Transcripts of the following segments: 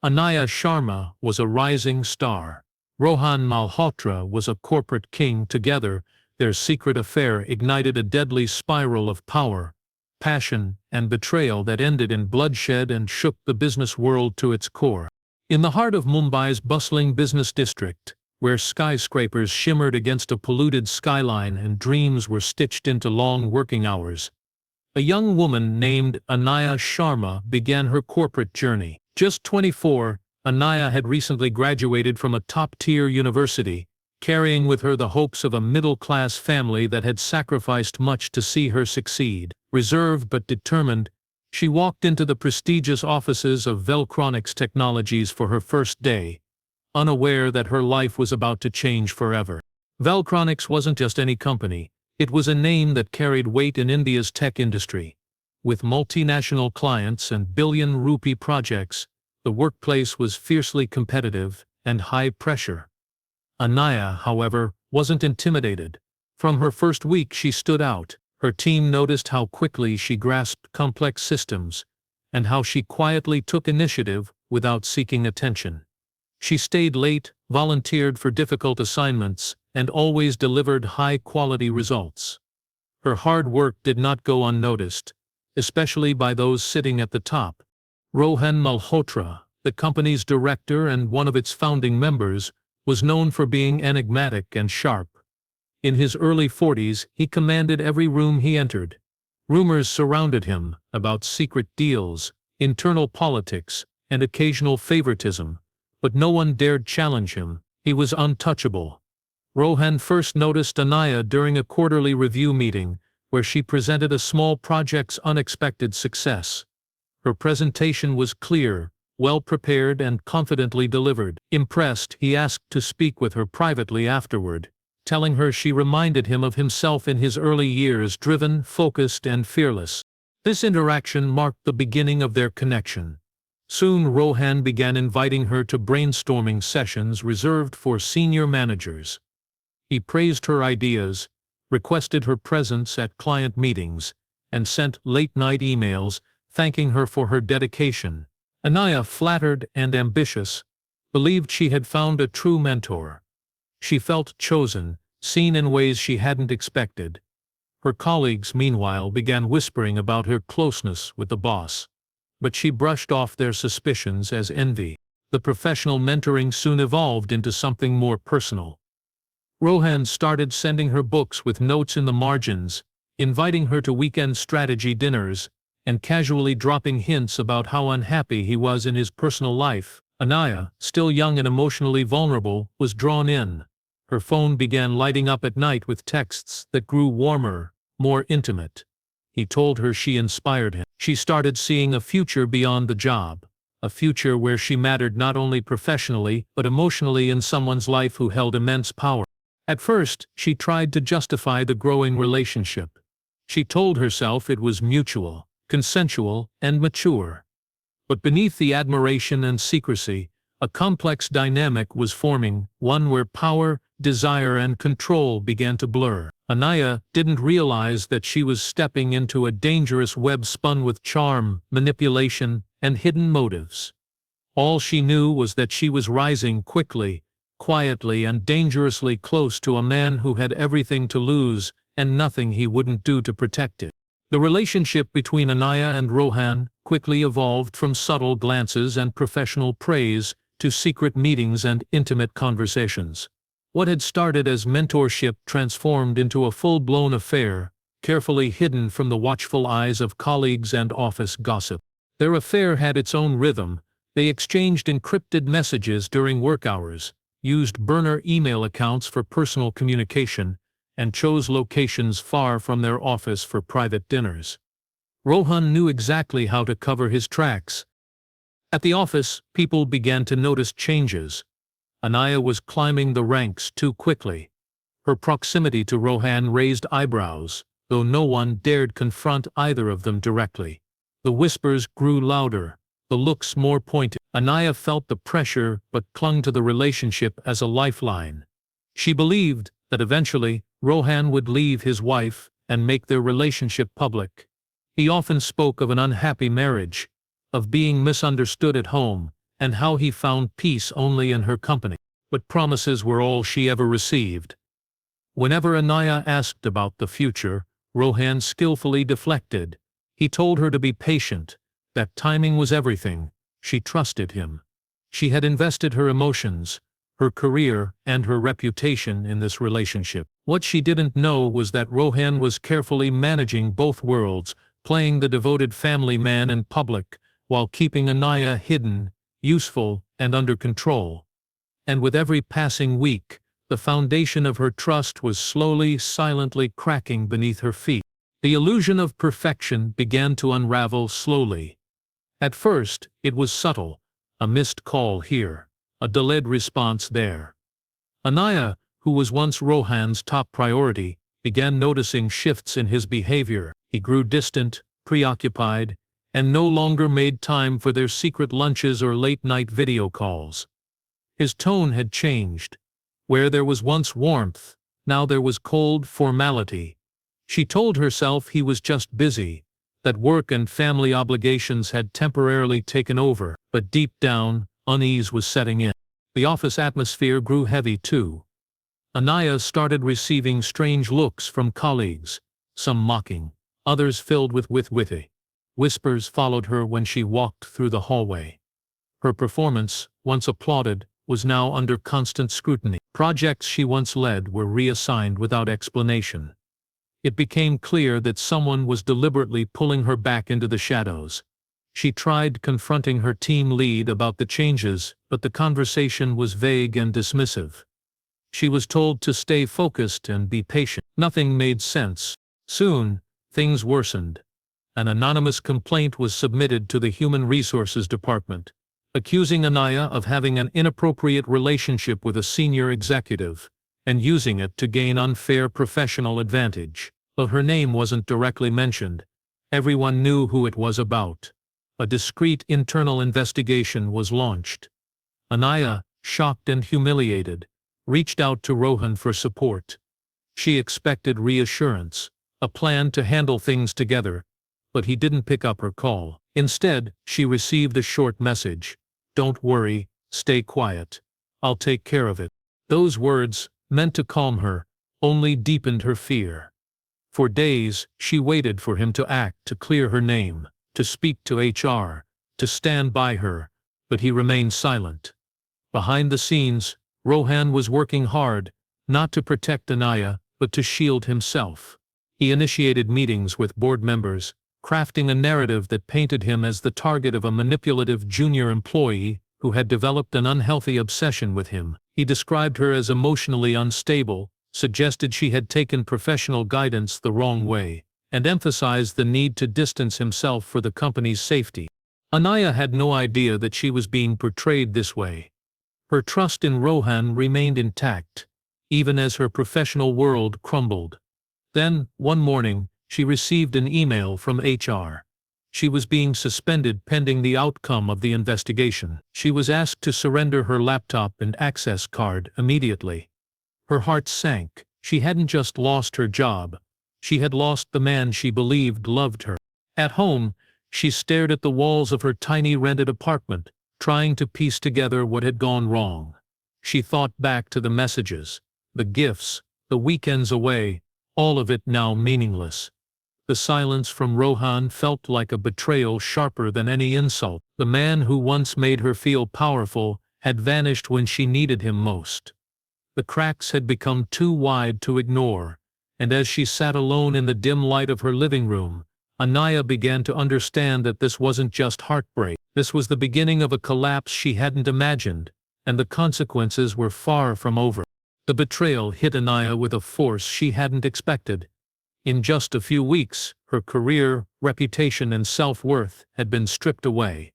Anaya Sharma was a rising star. Rohan Malhotra was a corporate king. Together, their secret affair ignited a deadly spiral of power, passion, and betrayal that ended in bloodshed and shook the business world to its core. In the heart of Mumbai's bustling business district, where skyscrapers shimmered against a polluted skyline and dreams were stitched into long working hours, a young woman named Anaya Sharma began her corporate journey. Just 24, Anaya had recently graduated from a top-tier university, carrying with her the hopes of a middle-class family that had sacrificed much to see her succeed. Reserved but determined, she walked into the prestigious offices of Velcronix Technologies for her first day, unaware that her life was about to change forever. Velcronix wasn't just any company, it was a name that carried weight in India's tech industry. With multinational clients and billion-rupee projects, the workplace was fiercely competitive and high-pressure. Anaya, however, wasn't intimidated. From her first week she stood out. Her team noticed how quickly she grasped complex systems, and how she quietly took initiative without seeking attention. She stayed late, volunteered for difficult assignments, and always delivered high-quality results. Her hard work did not go unnoticed, especially by those sitting at the top. Rohan Malhotra, the company's director and one of its founding members, was known for being enigmatic and sharp. In his early 40s, he commanded every room he entered. Rumors surrounded him about secret deals, internal politics, and occasional favoritism, but no one dared challenge him. He was untouchable. Rohan first noticed Anaya during a quarterly review meeting, where she presented a small project's unexpected success. Her presentation was clear, well-prepared, and confidently delivered. Impressed, he asked to speak with her privately afterward, telling her she reminded him of himself in his early years, driven, focused, and fearless. This interaction marked the beginning of their connection. Soon Rohan began inviting her to brainstorming sessions reserved for senior managers. He praised her ideas, requested her presence at client meetings, and sent late-night emails thanking her for her dedication. Anaya, flattered and ambitious, believed she had found a true mentor. She felt chosen, seen in ways she hadn't expected. Her colleagues, meanwhile, began whispering about her closeness with the boss, but she brushed off their suspicions as envy. The professional mentoring soon evolved into something more personal. Rohan started sending her books with notes in the margins, inviting her to weekend strategy dinners, and casually dropping hints about how unhappy he was in his personal life. Anaya, still young and emotionally vulnerable, was drawn in. Her phone began lighting up at night with texts that grew warmer, more intimate. He told her she inspired him. She started seeing a future beyond the job, a future where she mattered not only professionally but emotionally in someone's life who held immense power. At first, she tried to justify the growing relationship. She told herself it was mutual, consensual, and mature. But beneath the admiration and secrecy, a complex dynamic was forming, one where power, desire, and control began to blur. Anaya didn't realize that she was stepping into a dangerous web spun with charm, manipulation, and hidden motives. All she knew was that she was rising quickly, quietly, and dangerously close to a man who had everything to lose and nothing he wouldn't do to protect it. The relationship between Anaya and Rohan quickly evolved from subtle glances and professional praise to secret meetings and intimate conversations. What had started as mentorship transformed into a full-blown affair, carefully hidden from the watchful eyes of colleagues and office gossip. Their affair had its own rhythm. They exchanged encrypted messages during work hours, used burner email accounts for personal communication, and chose locations far from their office for private dinners. Rohan knew exactly how to cover his tracks. At the office, people began to notice changes. Anaya was climbing the ranks too quickly. Her proximity to Rohan raised eyebrows, though no one dared confront either of them directly. The whispers grew louder, the looks more pointed. Anaya felt the pressure but clung to the relationship as a lifeline. She believed that eventually Rohan would leave his wife and make their relationship public. He often spoke of an unhappy marriage, of being misunderstood at home, and how he found peace only in her company. But promises were all she ever received. Whenever Anaya asked about the future, Rohan skillfully deflected. He told her to be patient, that timing was everything. She trusted him. She had invested her emotions, her career, and her reputation in this relationship. What she didn't know was that Rohan was carefully managing both worlds, playing the devoted family man in public, while keeping Anaya hidden, useful, and under control. And with every passing week, the foundation of her trust was slowly, silently cracking beneath her feet. The illusion of perfection began to unravel slowly. At first, it was subtle, a missed call here, a delayed response there. Anaya, who was once Rohan's top priority, began noticing shifts in his behavior. He grew distant, preoccupied, and no longer made time for their secret lunches or late-night video calls. His tone had changed. Where there was once warmth, now there was cold formality. She told herself he was just busy, that work and family obligations had temporarily taken over, but deep down, unease was setting in. The office atmosphere grew heavy too. Anaya started receiving strange looks from colleagues, some mocking, others filled with witty. Whispers followed her when she walked through the hallway. Her performance, once applauded, was now under constant scrutiny. Projects she once led were reassigned without explanation. It became clear that someone was deliberately pulling her back into the shadows. She tried confronting her team lead about the changes, but the conversation was vague and dismissive. She was told to stay focused and be patient. Nothing made sense. Soon, things worsened. An anonymous complaint was submitted to the Human Resources Department, accusing Anaya of having an inappropriate relationship with a senior executive, and using it to gain unfair professional advantage. Though her name wasn't directly mentioned, everyone knew who it was about. A discreet internal investigation was launched. Anaya, shocked and humiliated, reached out to Rohan for support. She expected reassurance, a plan to handle things together, but he didn't pick up her call. Instead, she received a short message. "Don't worry, stay quiet. I'll take care of it." Those words, meant to calm her, only deepened her fear. For days, she waited for him to act, to clear her name, to speak to HR, to stand by her, but he remained silent. Behind the scenes, Rohan was working hard, not to protect Anaya, but to shield himself. He initiated meetings with board members, crafting a narrative that painted him as the target of a manipulative junior employee who had developed an unhealthy obsession with him. He described her as emotionally unstable, suggested she had taken professional guidance the wrong way, and emphasized the need to distance himself for the company's safety. Anaya had no idea that she was being portrayed this way. Her trust in Rohan remained intact, even as her professional world crumbled. Then, one morning, she received an email from HR. She was being suspended pending the outcome of the investigation. She was asked to surrender her laptop and access card immediately. Her heart sank. She hadn't just lost her job. She had lost the man she believed loved her. At home, she stared at the walls of her tiny rented apartment, trying to piece together what had gone wrong. She thought back to the messages, the gifts, the weekends away, all of it now meaningless. The silence from Rohan felt like a betrayal sharper than any insult. The man who once made her feel powerful had vanished when she needed him most. The cracks had become too wide to ignore, and as she sat alone in the dim light of her living room, Anaya began to understand that this wasn't just heartbreak. This was the beginning of a collapse she hadn't imagined, and the consequences were far from over. The betrayal hit Anaya with a force she hadn't expected. In just a few weeks, her career, reputation, and self-worth had been stripped away.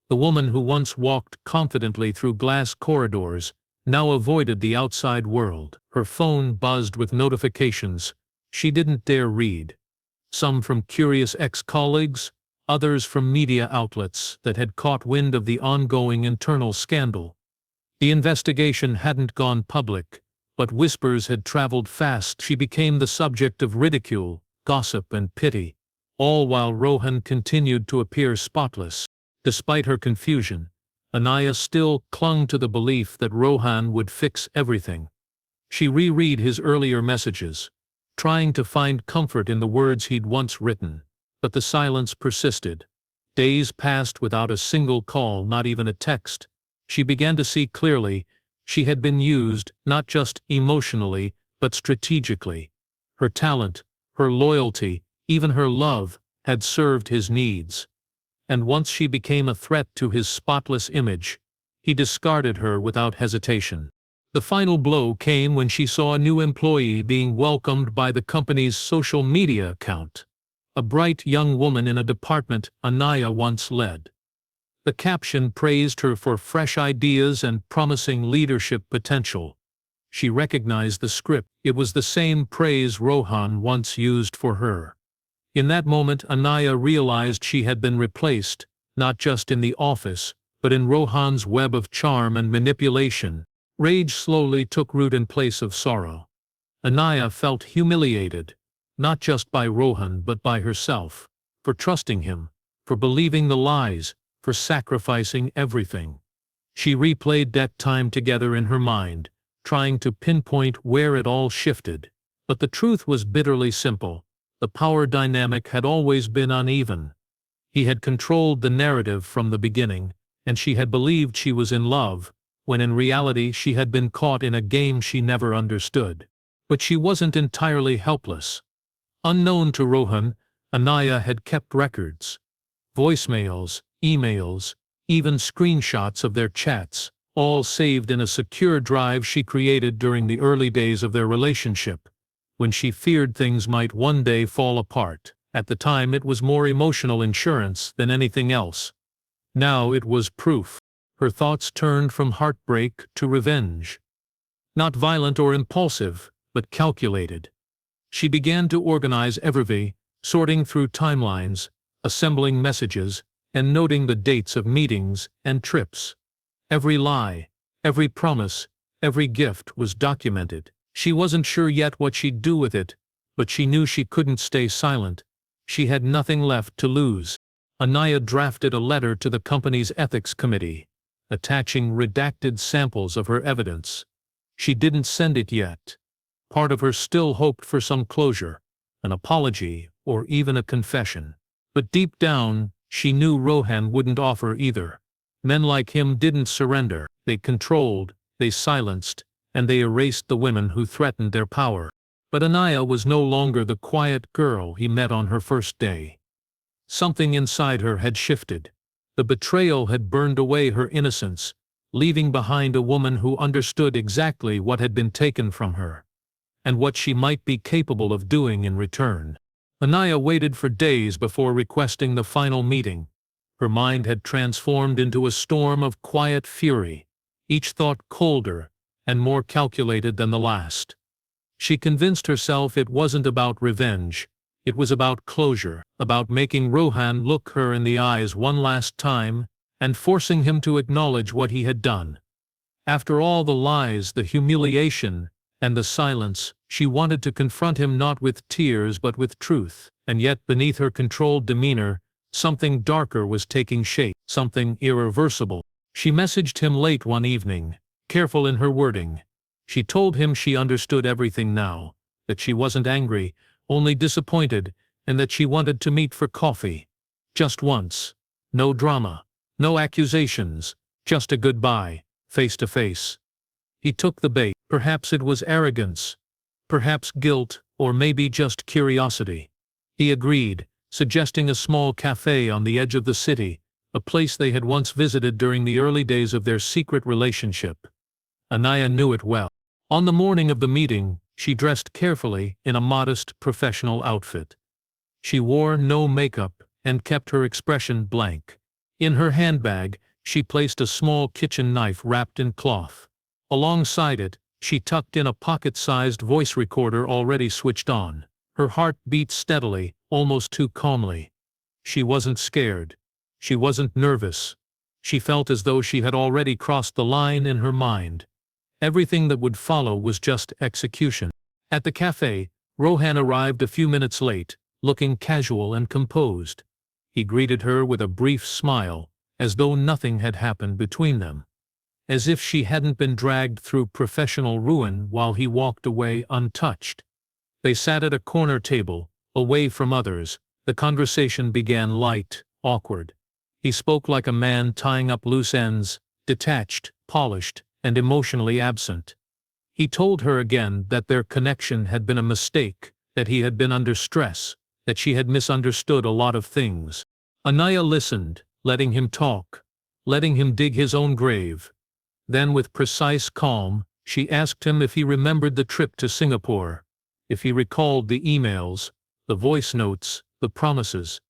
The woman who once walked confidently through glass corridors now avoided the outside world. Her phone buzzed with notifications she didn't dare read. Some from curious ex-colleagues, others from media outlets that had caught wind of the ongoing internal scandal. The investigation hadn't gone public, but whispers had traveled fast. She became the subject of ridicule, gossip, and pity, all while Rohan continued to appear spotless. Despite her confusion, Anaya still clung to the belief that Rohan would fix everything. She reread his earlier messages, trying to find comfort in the words he'd once written, but the silence persisted. Days passed without a single call, not even a text. She began to see clearly. She had been used, not just emotionally, but strategically. Her talent, her loyalty, even her love, had served his needs. And once she became a threat to his spotless image, he discarded her without hesitation. The final blow came when she saw a new employee being welcomed by the company's social media account. A bright young woman in a department Anaya once led. The caption praised her for fresh ideas and promising leadership potential. She recognized the script. It was the same praise Rohan once used for her. In that moment, Anaya realized she had been replaced, not just in the office, but in Rohan's web of charm and manipulation. Rage slowly took root in place of sorrow. Anaya felt humiliated, not just by Rohan but by herself, for trusting him, for believing the lies, for sacrificing everything. She replayed that time together in her mind, trying to pinpoint where it all shifted. But the truth was bitterly simple. The power dynamic had always been uneven. He had controlled the narrative from the beginning, and she had believed she was in love, when in reality she had been caught in a game she never understood. But she wasn't entirely helpless. Unknown to Rohan, Anaya had kept records. Voicemails, emails, even screenshots of their chats, all saved in a secure drive she created during the early days of their relationship, when she feared things might one day fall apart. At the time it was more emotional insurance than anything else. Now it was proof. Her thoughts turned from heartbreak to revenge. Not violent or impulsive, but calculated. She began to organize everything, sorting through timelines, assembling messages, and noting the dates of meetings and trips. Every lie, every promise, every gift was documented. She wasn't sure yet what she'd do with it, but she knew she couldn't stay silent. She had nothing left to lose. Anaya drafted a letter to the company's ethics committee, attaching redacted samples of her evidence. She didn't send it yet. Part of her still hoped for some closure, an apology, or even a confession. But deep down, she knew Rohan wouldn't offer either. Men like him didn't surrender. They controlled, they silenced, and they erased the women who threatened their power. But Anaya was no longer the quiet girl he met on her first day. Something inside her had shifted. The betrayal had burned away her innocence, leaving behind a woman who understood exactly what had been taken from her, and what she might be capable of doing in return. Anaya waited for days before requesting the final meeting. Her mind had transformed into a storm of quiet fury, each thought colder and more calculated than the last. She convinced herself it wasn't about revenge. It was about closure, about making Rohan look her in the eyes one last time and forcing him to acknowledge what he had done. After all the lies, the humiliation, and the silence, she wanted to confront him not with tears but with truth. And yet beneath her controlled demeanor, something darker was taking shape, something irreversible. She messaged him late one evening, careful in her wording. She told him she understood everything now, that she wasn't angry, only disappointed, and that she wanted to meet for coffee. Just once. No drama, no accusations, just a goodbye, face to face. He took the bait. Perhaps it was arrogance, perhaps guilt, or maybe just curiosity. He agreed, suggesting a small cafe on the edge of the city, a place they had once visited during the early days of their secret relationship. Anaya knew it well. On the morning of the meeting, she dressed carefully in a modest professional outfit. She wore no makeup and kept her expression blank. In her handbag, she placed a small kitchen knife wrapped in cloth. Alongside it, she tucked in a pocket-sized voice recorder already switched on. Her heart beat steadily, almost too calmly. She wasn't scared. She wasn't nervous. She felt as though she had already crossed the line in her mind. Everything that would follow was just execution. At the cafe, Rohan arrived a few minutes late, looking casual and composed. He greeted her with a brief smile, as though nothing had happened between them. As if she hadn't been dragged through professional ruin while he walked away untouched. They sat at a corner table, away from others. The conversation began light, awkward. He spoke like a man tying up loose ends, detached, polished, and emotionally absent. He told her again that their connection had been a mistake, that he had been under stress, that she had misunderstood a lot of things. Anaya listened, letting him talk, letting him dig his own grave. Then with precise calm, she asked him if he remembered the trip to Singapore, if he recalled the emails, the voice notes, the promises.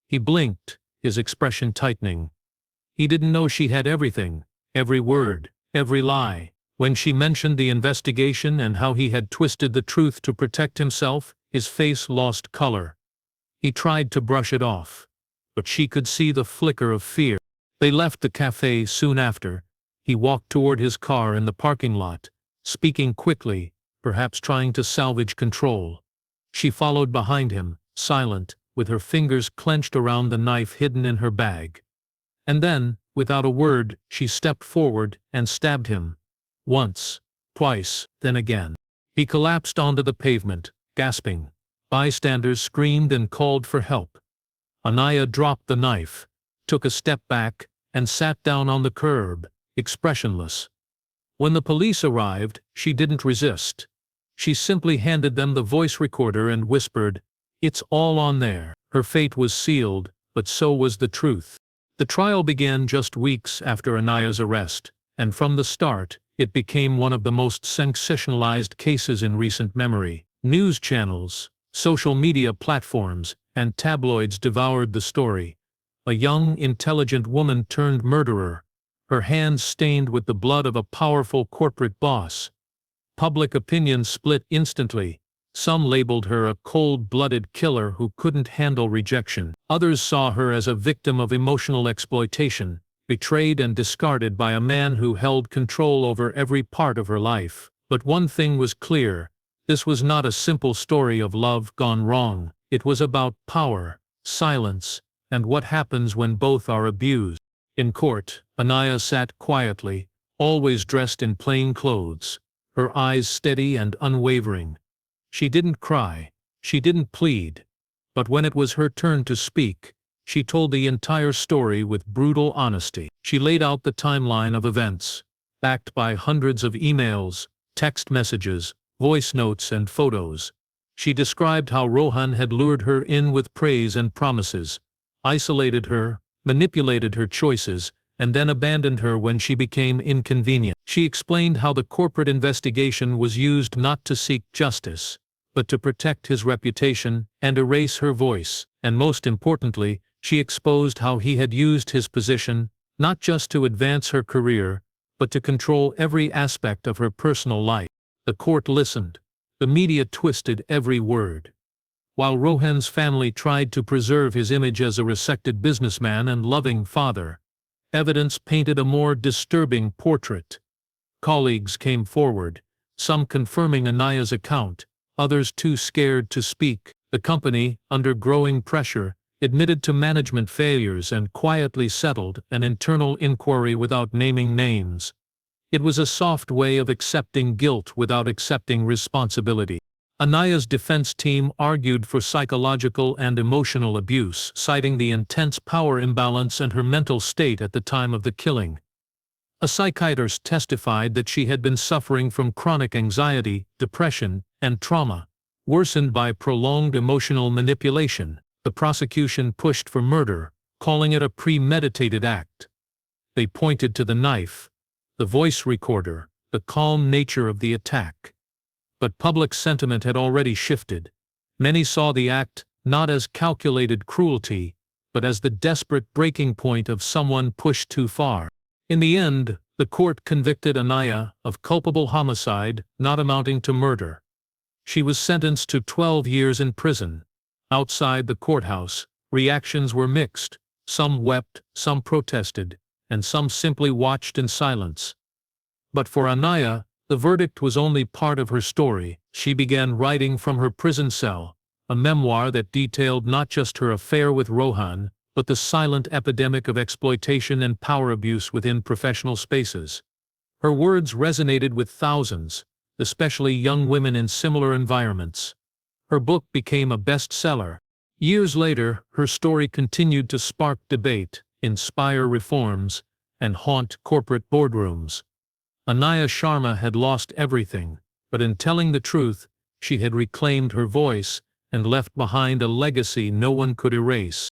He blinked, his expression tightening. He didn't know she had everything, every word, every lie. When she mentioned the investigation and how he had twisted the truth to protect himself, his face lost color. He tried to brush it off, but she could see the flicker of fear. They left the cafe soon after. He walked toward his car in the parking lot, speaking quickly, perhaps trying to salvage control. She followed behind him, silent, with her fingers clenched around the knife hidden in her bag. And then, without a word, she stepped forward and stabbed him. Once, twice, then again. He collapsed onto the pavement, gasping. Bystanders screamed and called for help. Anaya dropped the knife, took a step back, and sat down on the curb, expressionless. When the police arrived, she didn't resist. She simply handed them the voice recorder and whispered, "It's all on there." Her fate was sealed, but so was the truth. The trial began just weeks after Anaya's arrest, and from the start, it became one of the most sensationalized cases in recent memory. News channels, social media platforms, and tabloids devoured the story. A young, intelligent woman turned murderer, her hands stained with the blood of a powerful corporate boss. Public opinion split instantly. Some labeled her a cold-blooded killer who couldn't handle rejection. Others saw her as a victim of emotional exploitation, betrayed and discarded by a man who held control over every part of her life. But one thing was clear: this was not a simple story of love gone wrong. It was about power, silence, and what happens when both are abused. In court, Anaya sat quietly, always dressed in plain clothes, her eyes steady and unwavering. She didn't cry, she didn't plead. But when it was her turn to speak, she told the entire story with brutal honesty. She laid out the timeline of events, backed by hundreds of emails, text messages, voice notes and photos. She described how Rohan had lured her in with praise and promises, isolated her, manipulated her choices, and then abandoned her when she became inconvenient. She explained how the corporate investigation was used not to seek justice, but to protect his reputation and erase her voice. And most importantly, she exposed how he had used his position, not just to advance her career, but to control every aspect of her personal life. The court listened. The media twisted every word. While Rohan's family tried to preserve his image as a respected businessman and loving father, evidence painted a more disturbing portrait. Colleagues came forward, some confirming Anaya's account, others too scared to speak. The company, under growing pressure, admitted to management failures and quietly settled an internal inquiry without naming names. It was a soft way of accepting guilt without accepting responsibility. Anaya's defense team argued for psychological and emotional abuse, citing the intense power imbalance and her mental state at the time of the killing. A psychiatrist testified that she had been suffering from chronic anxiety, depression, and trauma, worsened by prolonged emotional manipulation. The prosecution pushed for murder, calling it a premeditated act. They pointed to the knife, the voice recorder, the calm nature of the attack. But public sentiment had already shifted. Many saw the act not as calculated cruelty, but as the desperate breaking point of someone pushed too far. In the end, the court convicted Anaya of culpable homicide not amounting to murder. She was sentenced to 12 years in prison. Outside the courthouse, reactions were mixed. Some wept, some protested, and some simply watched in silence. But for Anaya, the verdict was only part of her story. She began writing from her prison cell, a memoir that detailed not just her affair with Rohan, but the silent epidemic of exploitation and power abuse within professional spaces. Her words resonated with thousands, especially young women in similar environments. Her book became a bestseller. Years later, her story continued to spark debate, inspire reforms, and haunt corporate boardrooms. Anaya Sharma had lost everything, but in telling the truth, she had reclaimed her voice and left behind a legacy no one could erase.